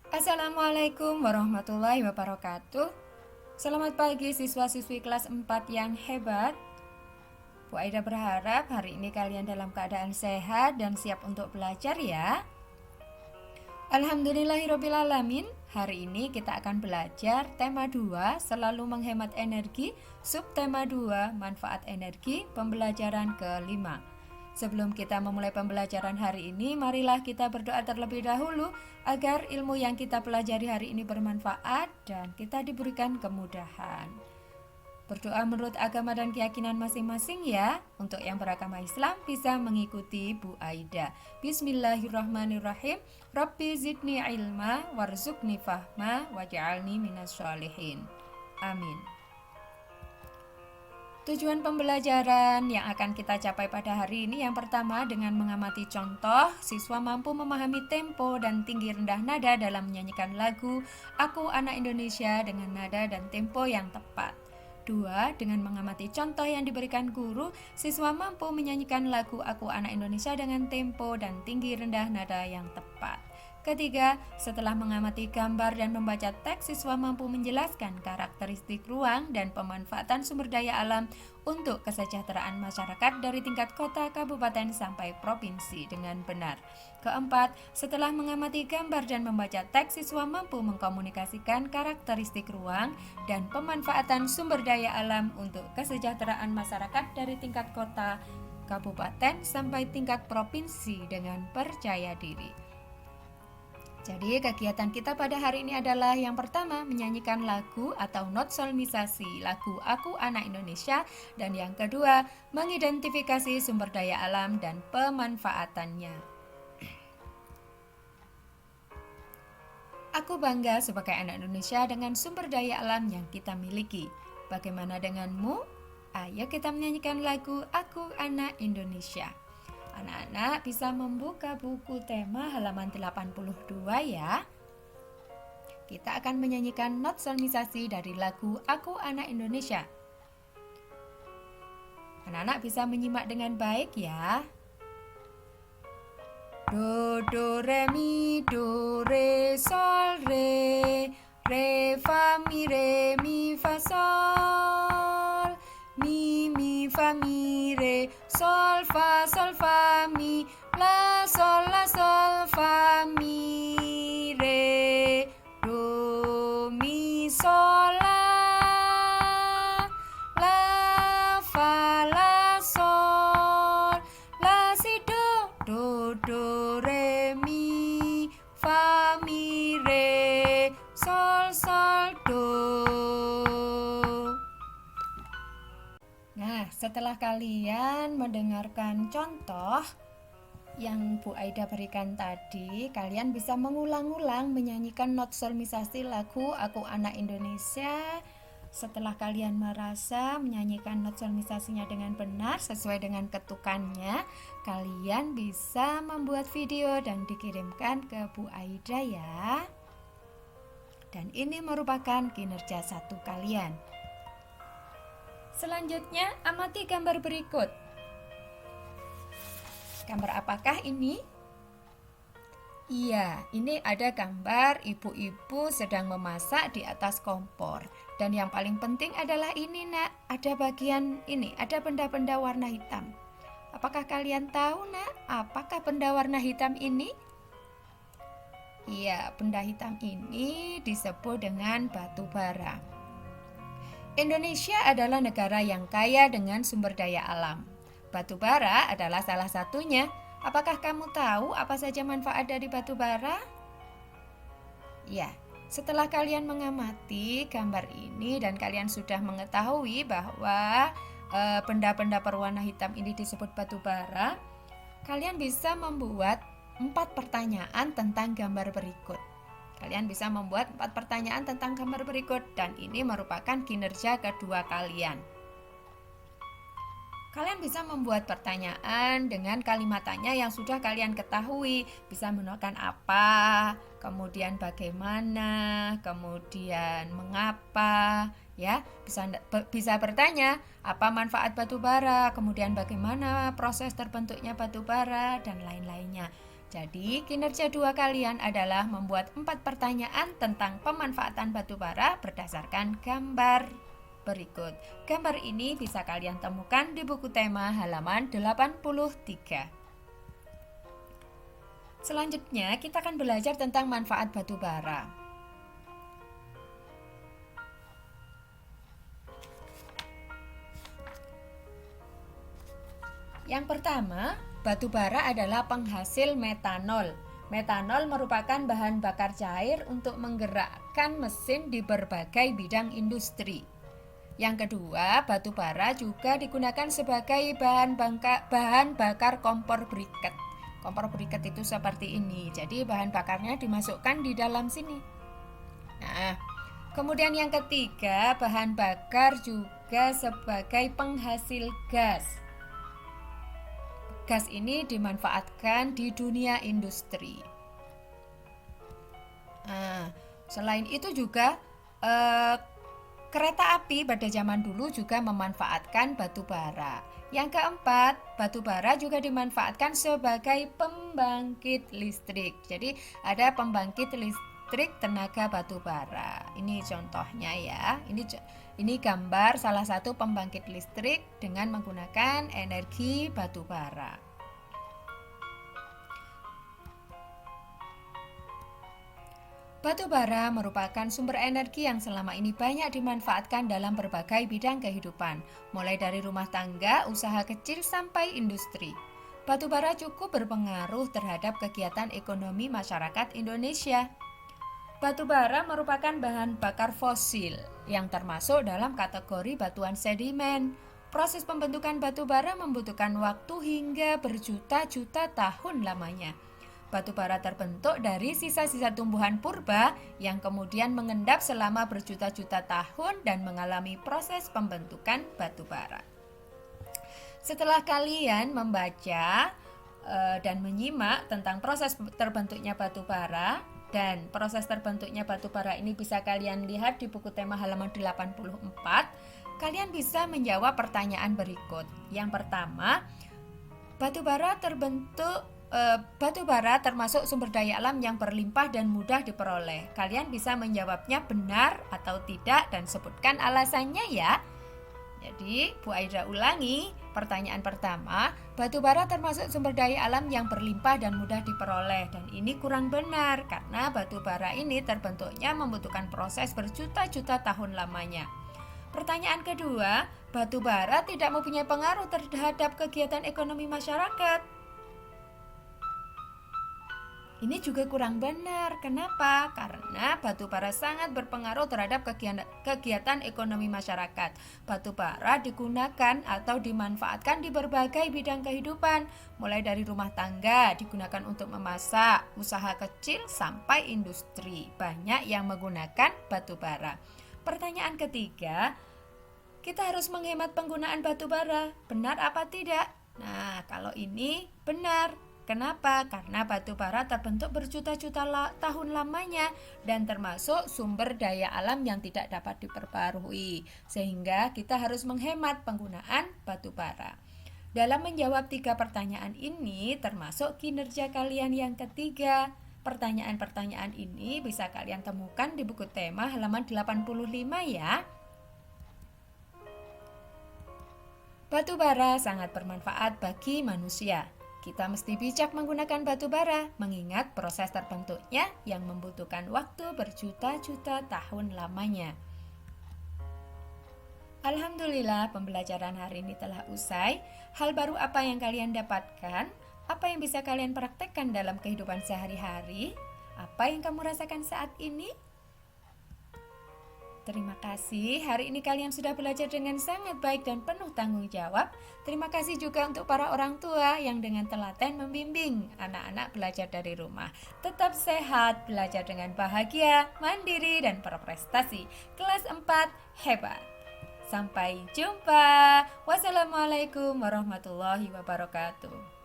Assalamualaikum warahmatullahi wabarakatuh. Selamat pagi siswa-siswi kelas 4 yang hebat. Bu Aida berharap hari ini kalian dalam keadaan sehat dan siap untuk belajar ya. Alhamdulillahirrabbilalamin. Hari ini kita akan belajar tema 2, selalu menghemat energi, subtema 2, manfaat energi, pembelajaran kelima. Sebelum kita memulai pembelajaran hari ini, marilah kita berdoa terlebih dahulu agar ilmu yang kita pelajari hari ini bermanfaat dan kita diberikan kemudahan. Berdoa menurut agama dan keyakinan masing-masing ya. Untuk yang beragama Islam bisa mengikuti Bu Aida. Bismillahirrahmanirrahim. Rabbi zidni ilma warzuqni fahma waj'alni minas sholihin. Amin. Tujuan pembelajaran yang akan kita capai pada hari ini yang pertama dengan mengamati contoh, siswa mampu memahami tempo dan tinggi rendah nada dalam menyanyikan lagu Aku Anak Indonesia dengan nada dan tempo yang tepat. 2. Dengan mengamati contoh yang diberikan guru, siswa mampu menyanyikan lagu Aku Anak Indonesia dengan tempo dan tinggi rendah nada yang tepat. Ketiga, setelah mengamati gambar dan membaca teks, siswa mampu menjelaskan karakteristik ruang dan pemanfaatan sumber daya alam untuk kesejahteraan masyarakat dari tingkat kota, kabupaten, sampai provinsi dengan benar. Keempat, setelah mengamati gambar dan membaca teks, siswa mampu mengkomunikasikan karakteristik ruang dan pemanfaatan sumber daya alam untuk kesejahteraan masyarakat dari tingkat kota, kabupaten, sampai tingkat provinsi dengan percaya diri. Jadi kegiatan kita pada hari ini adalah yang pertama menyanyikan lagu atau not solmisasi lagu Aku Anak Indonesia, dan yang kedua mengidentifikasi sumber daya alam dan pemanfaatannya. Aku bangga sebagai anak Indonesia dengan sumber daya alam yang kita miliki. Bagaimana denganmu? Ayo kita menyanyikan lagu Aku Anak Indonesia. Anak-anak bisa membuka buku tema halaman 82 ya. Kita akan menyanyikan not solmisasi dari lagu Aku Anak Indonesia. Anak-anak bisa menyimak dengan baik ya. Do, do, re, mi, do, re, sol, re, fa, mi, fa, sol, mi, fa, mi, re, sol, fa, mi, la, sol, fa, mi, re, do, mi, sol, la, fa, la, sol, la, si, do, re, mi, fa, mi, re, sol, do. Nah, setelah kalian mendengarkan contoh yang Bu Aida berikan tadi, kalian bisa mengulang-ulang menyanyikan not solmisasi lagu Aku Anak Indonesia. Setelah kalian merasa menyanyikan not solmisasinya dengan benar sesuai dengan ketukannya, kalian bisa membuat video dan dikirimkan ke Bu Aida ya. Dan ini merupakan kinerja satu kalian. Selanjutnya, amati gambar berikut. Gambar apakah ini? Iya, ini ada gambar ibu-ibu sedang memasak di atas kompor. Dan yang paling penting adalah ini, Nak. Ada bagian ini, ada benda-benda warna hitam. Apakah kalian tahu, Nak, apakah benda warna hitam ini? Iya, benda hitam ini disebut dengan batu bara. Indonesia adalah negara yang kaya dengan sumber daya alam. Batu bara adalah salah satunya. Apakah kamu tahu apa saja manfaat dari batu bara? Ya, setelah kalian mengamati gambar ini dan kalian sudah mengetahui bahwa benda-benda berwarna hitam ini disebut batu bara, kalian bisa membuat 4 pertanyaan tentang gambar berikut. Kalian bisa membuat 4 pertanyaan tentang gambar berikut, dan ini merupakan kinerja kedua kalian. Kalian bisa membuat pertanyaan dengan kalimat tanya yang sudah kalian ketahui. Bisa menentukan apa, kemudian bagaimana, kemudian mengapa, ya. Bisa bertanya apa manfaat batu bara, kemudian bagaimana proses terbentuknya batu bara, dan lain-lainnya. Jadi, kinerja dua kalian adalah membuat 4 pertanyaan tentang pemanfaatan batu bara berdasarkan gambar berikut. Gambar ini bisa kalian temukan di buku tema halaman 83. Selanjutnya, kita akan belajar tentang manfaat batu bara. Yang pertama, batu bara adalah penghasil metanol. Metanol merupakan bahan bakar cair untuk menggerakkan mesin di berbagai bidang industri. Yang kedua, batu bara juga digunakan sebagai bahan bakar kompor briket. Kompor briket itu seperti ini. Jadi bahan bakarnya dimasukkan di dalam sini. Nah, kemudian yang ketiga, bahan bakar juga sebagai penghasil gas. Gas ini dimanfaatkan di dunia industri. Nah, selain itu juga kereta api pada zaman dulu juga memanfaatkan batu bara. Yang keempat, batu bara juga dimanfaatkan sebagai pembangkit listrik. Jadi ada pembangkit listrik tenaga batu bara. Ini contohnya ya. Ini gambar salah satu pembangkit listrik dengan menggunakan energi batu bara. Batu bara merupakan sumber energi yang selama ini banyak dimanfaatkan dalam berbagai bidang kehidupan, mulai dari rumah tangga, usaha kecil, sampai industri. Batu bara cukup berpengaruh terhadap kegiatan ekonomi masyarakat Indonesia. Batu bara merupakan bahan bakar fosil yang termasuk dalam kategori batuan sedimen. Proses pembentukan batu bara membutuhkan waktu hingga berjuta-juta tahun lamanya. Batu bara terbentuk dari sisa-sisa tumbuhan purba yang kemudian mengendap selama berjuta-juta tahun dan mengalami proses pembentukan batu bara. Setelah kalian membaca dan menyimak tentang proses terbentuknya batu bara, dan proses terbentuknya batu bara ini bisa kalian lihat di buku tema halaman 84. Kalian bisa menjawab pertanyaan berikut. Yang pertama, batu bara termasuk sumber daya alam yang berlimpah dan mudah diperoleh. Kalian bisa menjawabnya benar atau tidak dan sebutkan alasannya ya. Jadi, Bu Aidra ulangi. Pertanyaan pertama, batu bara termasuk sumber daya alam yang berlimpah dan mudah diperoleh. Dan ini kurang benar karena batu bara ini terbentuknya membutuhkan proses berjuta-juta tahun lamanya. Pertanyaan kedua, batu bara tidak mempunyai pengaruh terhadap kegiatan ekonomi masyarakat. Ini juga kurang benar. Kenapa? Karena batu bara sangat berpengaruh terhadap kegiatan ekonomi masyarakat. Batu bara digunakan atau dimanfaatkan di berbagai bidang kehidupan, mulai dari rumah tangga, digunakan untuk memasak, usaha kecil, sampai industri. Banyak yang menggunakan batu bara. Pertanyaan ketiga, kita harus menghemat penggunaan batu bara. Benar apa tidak? Nah, kalau ini benar. Kenapa? Karena batu bara terbentuk berjuta-juta tahun lamanya dan termasuk sumber daya alam yang tidak dapat diperbarui, sehingga kita harus menghemat penggunaan batu bara. Dalam menjawab 3 pertanyaan ini termasuk kinerja kalian yang ketiga. Pertanyaan-pertanyaan ini bisa kalian temukan di buku tema halaman 85 ya. Batu bara sangat bermanfaat bagi manusia. Kita mesti bijak menggunakan batu bara, mengingat proses terbentuknya yang membutuhkan waktu berjuta-juta tahun lamanya. Alhamdulillah, pembelajaran hari ini telah usai. Hal baru apa yang kalian dapatkan? Apa yang bisa kalian praktekkan dalam kehidupan sehari-hari? Apa yang kamu rasakan saat ini? Terima kasih, hari ini kalian sudah belajar dengan sangat baik dan penuh tanggung jawab. Terima kasih juga untuk para orang tua yang dengan telaten membimbing anak-anak belajar dari rumah. Tetap sehat, belajar dengan bahagia, mandiri, dan berprestasi. Kelas 4, hebat. Sampai jumpa. Wassalamualaikum warahmatullahi wabarakatuh.